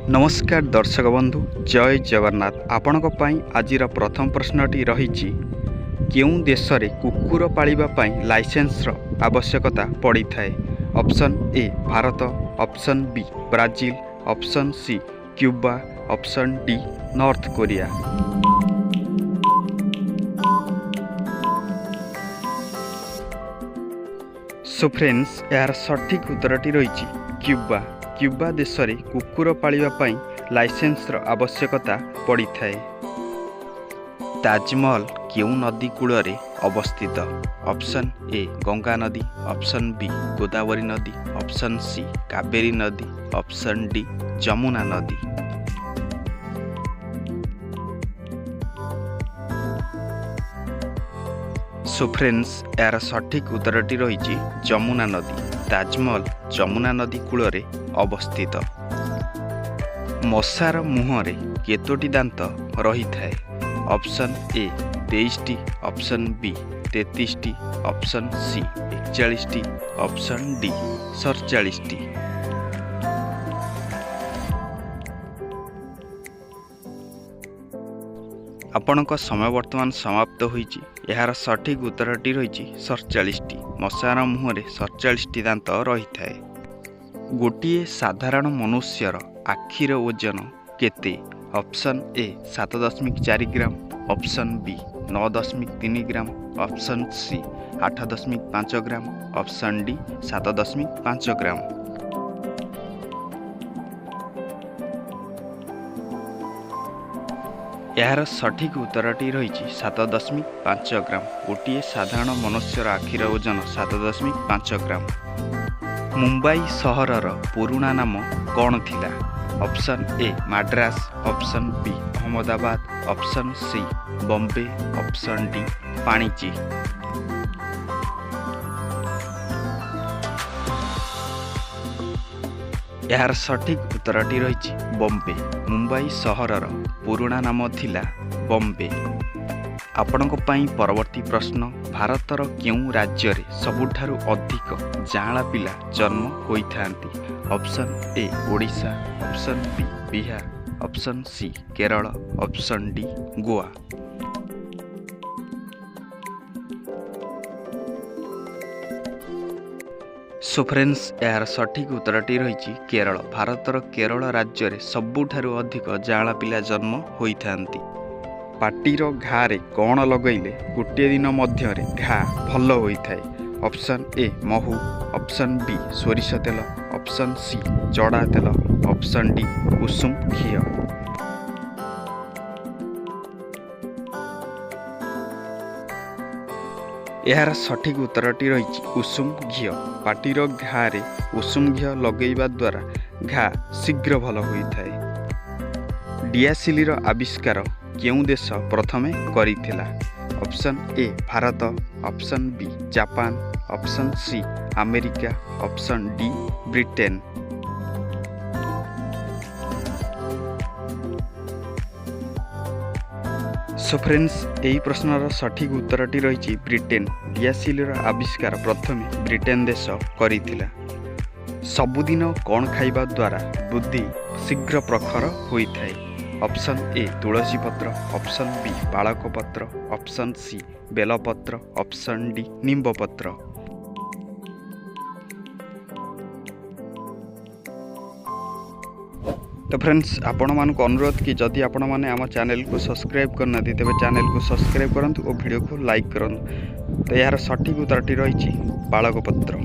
नमस्कार दर्शक बंधु जय जगन्नाथ आपणक पई आजिर प्रथम प्रश्नटी रही केउं देश रे कुकुर पालिबा पई लाइसेंस रो आवश्यकता पड़ी थाए। Option A Bharat, option B Brazil, option C Cuba, option D North Korea. So friends यार सठिक उत्तरटी रही क्यूबा। क्यूबा देश रे कुकुर पालिबा पई लाइसेंस रो आवश्यकता पड़ी थाए। ताजमहल केउं नदी कूल रे अवस्थित? ऑप्शन ए गंगा नदी, ऑप्शन बी गोदावरी नदी, ऑप्शन सी कावेरी नदी, ऑप्शन डी जमुना नदी। सो फ्रेंड्स यार सठिक उत्तरटी रही जमुना नदी। ताजमहल जमुना नदी कूल रे अवस्थित। मशार मुहरे केतोटी दांत रही थाए? ऑप्शन ए 23टी, ऑप्शन बी 33टी, ऑप्शन सी 41टी, ऑप्शन डी 47टी। आपणक समय वर्तमान समाप्त होईची। यार सठिक उत्तरटी रही 47टी। मशार मुहरे 47टी दांत रही थाए। गोटिए साधारण मनुष्यर आखिर ओजन केते? Option A 7.4 gram, option B 9.3 gram, option C 8.5 gram, option D 7.5 gram. यार सठिक उत्तरटी रही 7.5 ग्राम। गोटिए साधारण मनुष्यर आखिर ओजन 7.5 ग्राम। मुंबई सहरर पुराणा नाम कौन थिला? Option A Madras, option B Ahmedabad, option C Bombay, option D Panaji. यार सठिक उत्तरटी रही बॉम्बे। मुंबई सहरर पुराणा नाम थिला बॉम्बे। आपणक पई परवर्ती प्रश्न, भारतर केउं राज्य रे सबुठारु अधिक जांला पिला जन्म होइथांती? Option A Odisha, option B Bihar, option C Kerala, option D Goa. So friends यार सठिक उत्तरटी रही केरल। भारतर केरल राज्य रे सबुठारु अधिक जांला पिला जन्म होइथांती। पाटीर घा रे कौन लगैले गोटे दिन मध्य घा भल होइथाए? ऑप्शन ए महू, ऑप्शन बी सोरिष तेल, ऑप्शन सी जड़ा तेल, ऑप्शन डी कुसुम घी। यार सठिक उत्तरटी रही कुसुम घी। पाटीर घा रे कुसुम घी लगैबा द्वारा घा शीघ्र भल होइथाए। डियासिली रो आविष्कार केउं देश प्रथमे करिथिला? Option A Bharat, option B Japan, option C America, option D Britain. So friends यही प्रश्नर सठिक उत्तरटी रही ब्रिटेन। डियासिली रो आविष्कार प्रथमे ब्रिटेन देश करिथिला। सबुदिन कौन खाइबा द्वारा बुद्धि शीघ्र प्रखर होइथाए? ऑप्शन ए तुलसी पत्र, ऑप्शन बी पालक पत्र, ऑप्शन सी बेलपत्र, ऑप्शन डी निम्ब पत्र। तो फ्रेंड्स आपण मानक अनुरोध कि जदि आपण माने आम चैनल को सब्सक्राइब करना तेज चैनल को सब्सक्राइब करंतु और वीडियो को लाइक करंतु। तो यार सठिक उत्तरटी रही पालक पत्र।